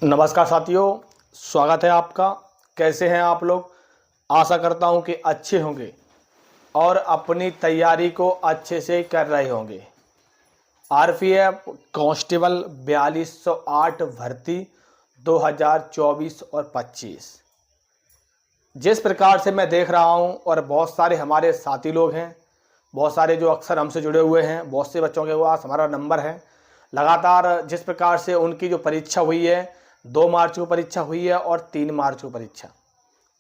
नमस्कार साथियों, स्वागत है आपका। कैसे हैं आप लोग? आशा करता हूं कि अच्छे होंगे और अपनी तैयारी को अच्छे से कर रहे होंगे। आरपीएफ कांस्टेबल 4208 भर्ती 2024 और 25 जिस प्रकार से मैं देख रहा हूं और बहुत सारे हमारे साथी लोग हैं, बहुत सारे जो अक्सर हमसे जुड़े हुए हैं, बहुत से बच्चों के पास हमारा नंबर है। लगातार जिस प्रकार से उनकी जो परीक्षा हुई है, 2 मार्च को परीक्षा हुई है और 3 मार्च को परीक्षा,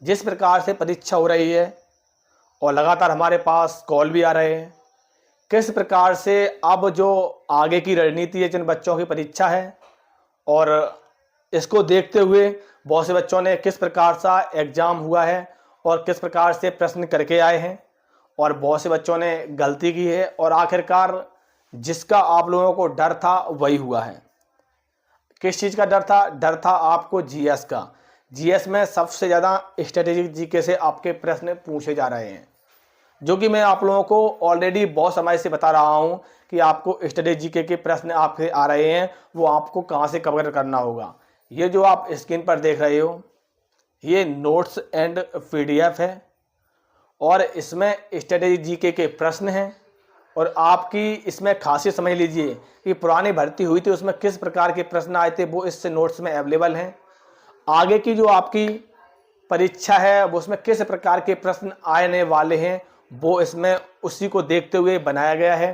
जिस प्रकार से परीक्षा हो रही है और लगातार हमारे पास कॉल भी आ रहे हैं, किस प्रकार से अब जो आगे की रणनीति है जिन बच्चों की परीक्षा है और इसको देखते हुए बहुत से बच्चों ने किस प्रकार सा एग्ज़ाम हुआ है और किस प्रकार से प्रश्न करके आए हैं और बहुत से बच्चों ने गलती की है और आखिरकार जिसका आप लोगों को डर था वही हुआ है। किस चीज़ का डर था? डर था आपको जीएस का। जीएस में सबसे ज़्यादा स्ट्रेटेजिक जीके से आपके प्रश्न पूछे जा रहे हैं, जो कि मैं आप लोगों को ऑलरेडी बहुत समय से बता रहा हूं कि आपको स्ट्रेटेजिक जीके के प्रश्न आपसे आ रहे हैं, वो आपको कहां से कवर करना होगा। ये जो आप स्क्रीन पर देख रहे हो, ये नोट्स एंड पीडीएफ है और इसमें स्ट्रेटेजिक जीके के प्रश्न हैं। और आपकी इसमें खासियत समझ लीजिए कि पुरानी भर्ती हुई थी उसमें किस प्रकार के प्रश्न आए थे, वो इससे नोट्स में अवेलेबल हैं। आगे की जो आपकी परीक्षा है वो उसमें किस प्रकार के प्रश्न आने वाले हैं, वो इसमें उसी को देखते हुए बनाया गया है।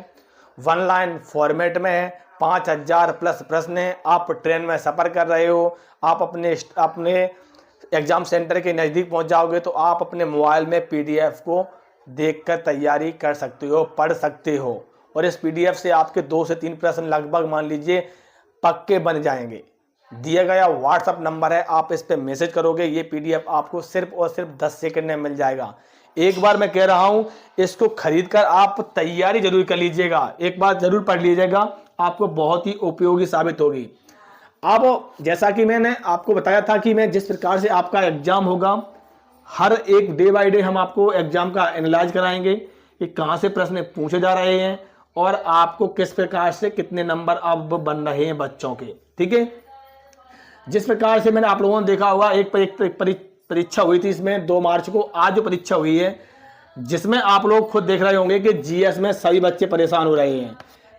1 लाइन फॉर्मेट में है, 5000 प्लस प्रश्न हैं। आप ट्रेन में सफ़र कर रहे हो, आप अपने एग्ज़ाम सेंटर के नज़दीक पहुंच जाओगे तो आप अपने मोबाइल में पीडीएफ को देखकर तैयारी कर सकते हो, पढ़ सकते हो और इस पीडीएफ से आपके 2 से 3 प्रश्न लगभग मान लीजिए पक्के बन जाएंगे। दिया गया व्हाट्सअप नंबर है, आप इस पर मैसेज करोगे, ये पीडीएफ आपको सिर्फ और सिर्फ 10 सेकंड में मिल जाएगा। एक बार मैं कह रहा हूं, इसको खरीद कर आप तैयारी जरूर कर लीजिएगा, एक बार जरूर पढ़ लीजिएगा, आपको बहुत ही उपयोगी साबित होगी। अब जैसा कि मैंने आपको बताया था कि मैं जिस प्रकार से आपका एग्जाम होगा, हर एक डे बाय डे हम आपको एग्जाम का एनालाइज कराएंगे कि कहाँ से प्रश्न पूछे जा रहे हैं और आपको किस प्रकार से कितने नंबर अब बन रहे हैं बच्चों के। ठीक है, जिस प्रकार से मैंने आप लोगों ने देखा होगा, एक परीक्षा हुई थी इसमें 2 मार्च को, आज जो परीक्षा हुई है जिसमें आप लोग खुद देख रहे होंगे कि जीएस में सभी बच्चे परेशान हो रहे हैं।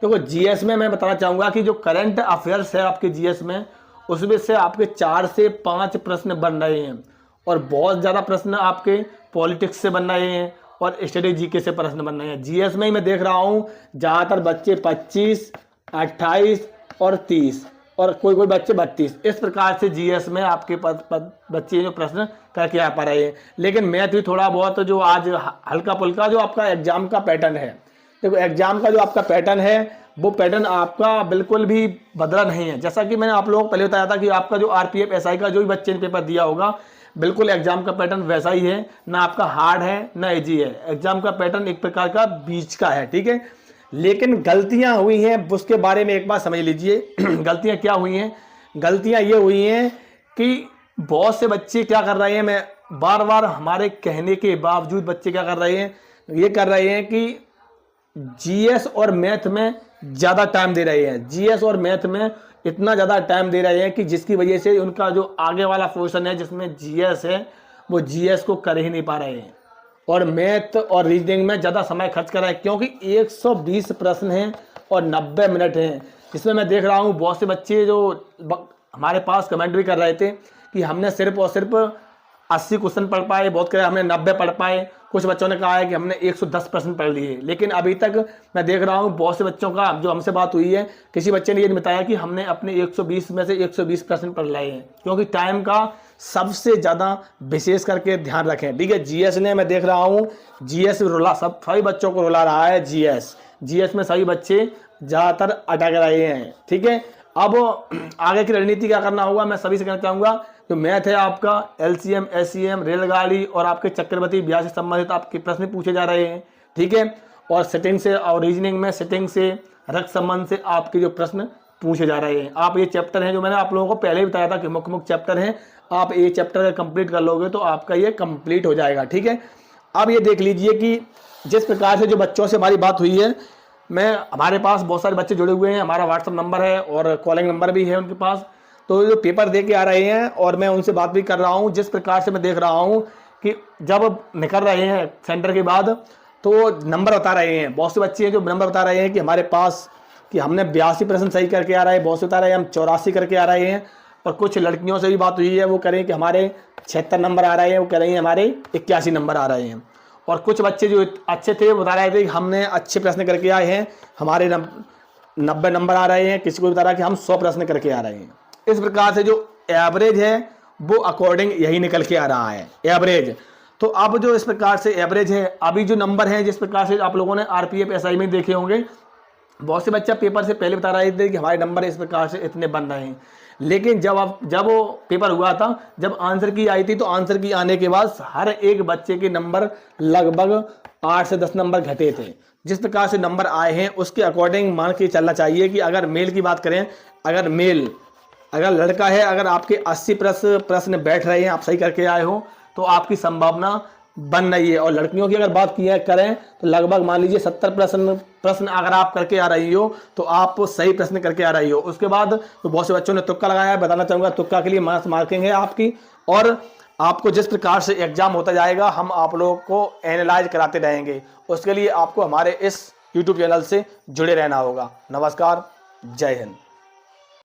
देखो, जीएस में मैं बताना चाहूँगा कि जो करंट अफेयर्स है आपके जीएस में, उसमें से आपके 4 से 5 प्रश्न बन रहे हैं और बहुत ज़्यादा प्रश्न आपके पॉलिटिक्स से बन रहे हैं और स्टडी जीके से प्रश्न बन रहे हैं। जीएस में ही मैं देख रहा हूँ ज़्यादातर बच्चे 25, 28 और 30 और कोई कोई बच्चे 32, इस प्रकार से जीएस में आपके बच्चे जो प्रश्न करके आ पा रहे हैं। लेकिन मैथ भी थोड़ा बहुत जो आज हल्का फुल्का जो आपका एग्जाम का पैटर्न है, देखो एग्जाम का जो आपका पैटर्न है वो पैटर्न आपका बिल्कुल भी बदला नहीं है। जैसा कि मैंने आप लोगों को पहले बताया था कि आपका जो आरपीएफ एसआई का जो भी बच्चे ने पेपर दिया होगा, बिल्कुल एग्जाम का पैटर्न वैसा ही है, ना आपका हार्ड है ना इजी है। एग्जाम का पैटर्न एक प्रकार का बीच का है। ठीक है, लेकिन गलतियां हुई हैं उसके बारे में एक बार समझ लीजिए। गलतियां क्या हुई हैं? गलतियां ये हुई हैं कि बहुत से बच्चे क्या कर रहे हैं, मैं बार बार हमारे कहने के बावजूद बच्चे क्या कर रहे हैं, ये कर रहे हैं कि जीएस और मैथ में ज़्यादा टाइम दे रहे हैं। जीएस और मैथ में इतना ज़्यादा टाइम दे रहे हैं कि जिसकी वजह से उनका जो आगे वाला पोर्शन है जिसमें जीएस है, वो जीएस को कर ही नहीं पा रहे हैं और मैथ और रीजनिंग में ज़्यादा समय खर्च कर रहे हैं, क्योंकि 120 प्रश्न हैं और 90 मिनट हैं। इसमें मैं देख रहा हूँ बहुत से बच्चे जो हमारे पास कमेंट भी कर रहे थे कि हमने सिर्फ और सिर्फ 80 क्वेश्चन पढ़ पाए, बहुत कहे हमने 90 पढ़ पाए, कुछ बच्चों ने कहा है कि हमने 110 प्रश्न पढ़ लिए। लेकिन अभी तक मैं देख रहा हूँ बहुत से बच्चों का जो हमसे बात हुई है, किसी बच्चे ने ये बताया कि हमने अपने 120 में से 120 प्रश्न पढ़ लिए हैं, क्योंकि टाइम का सबसे ज़्यादा विशेष करके ध्यान रखें। ठीक है, जीएस ने मैं देख रहा हूँ जीएस रुला, सभी बच्चों को रुला रहा है जीएस में सभी बच्चे ज़्यादातर अटक रहे हैं। ठीक है, अब आगे की रणनीति क्या करना होगा, मैं सभी से कहना चाहूँगा। जो मैथ है आपका एलसीएम, एससीएम, रेलगाड़ी और आपके चक्रवर्ती ब्याज से संबंधित आपके प्रश्न पूछे जा रहे हैं। ठीक है, और सेटिंग से और रीजनिंग में सेटिंग से, रक्त संबंध से आपके जो प्रश्न पूछे जा रहे हैं। आप ये चैप्टर हैं जो मैंने आप लोगों को पहले ही बताया था कि मुख्य मुख्य चैप्टर हैं, आप ये चैप्टर कंप्लीट कर लोगे तो आपका ये कंप्लीट हो जाएगा। ठीक है, अब ये देख लीजिए कि जिस प्रकार से जो बच्चों से हमारी बात हुई है, हमारे पास बहुत सारे बच्चे जुड़े हुए हैं, हमारा व्हाट्सअप नंबर है और कॉलिंग नंबर भी है उनके पास। तो जो पेपर दे के आ रहे हैं और मैं उनसे बात भी कर रहा हूँ, जिस प्रकार से मैं देख रहा हूँ कि जब निकल रहे हैं सेंटर के बाद तो नंबर बता रहे हैं, बहुत से बच्चे हैं जो नंबर बता रहे हैं कि हमारे पास कि हमने 82% सही करके आ रहे हैं, बहुत से बता रहे हैं हम 84 करके आ रहे हैं। और कुछ लड़कियों से भी बात हुई है, वो कह रहे हैं कि हमारे 76 नंबर आ रहे हैं, वो कह रही हैं हमारे 81 नंबर आ रहे हैं। और कुछ बच्चे जो अच्छे थे वो बता रहे थे कि हमने अच्छे प्रश्न करके आए हैं, हमारे 90 नंबर आ रहे हैं, किसी को बता रहा है कि हम 100 प्रश्न करके आ रहे हैं। इस प्रकार से जो एवरेज है वो अकॉर्डिंग यही निकल के आ रहा है, एवरेज। तो अब जो इस प्रकार से एवरेज है, अभी जो नंबर है जिस प्रकार से आप लोगों ने आरपीएफ एसआई में देखे होंगे, बहुत से बच्चे पेपर से पहले बता रहे थे कि हमारे नंबर इस प्रकार से इतने बन रहे हैं, लेकिन जब वो पेपर हुआ था, जब आंसर की आई थी, तो आंसर की आने के बाद हर एक बच्चे के नंबर लगभग 8 से 10 नंबर घटे थे। जिस प्रकार से नंबर आए हैं उसके अकॉर्डिंग मान के चलना चाहिए कि अगर मेल की बात करें, अगर लड़का है, अगर आपके 80 प्रश्न बैठ रहे हैं, आप सही करके आए हो, तो आपकी संभावना बन रही है। और लड़कियों की अगर बात करें तो लगभग मान लीजिए 70 प्रश्न अगर आप करके आ रही हो तो आप सही प्रश्न करके आ रही हो। उसके बाद तो बहुत से बच्चों ने तुक्का लगाया है, बताना चाहूँगा तुक्का के लिए मार्किंग है आपकी। और आपको जिस प्रकार से एग्जाम होता जाएगा हम आप लोगों को एनालाइज कराते रहेंगे, उसके लिए आपको हमारे इस यूट्यूब चैनल से जुड़े रहना होगा। नमस्कार, जय हिंद।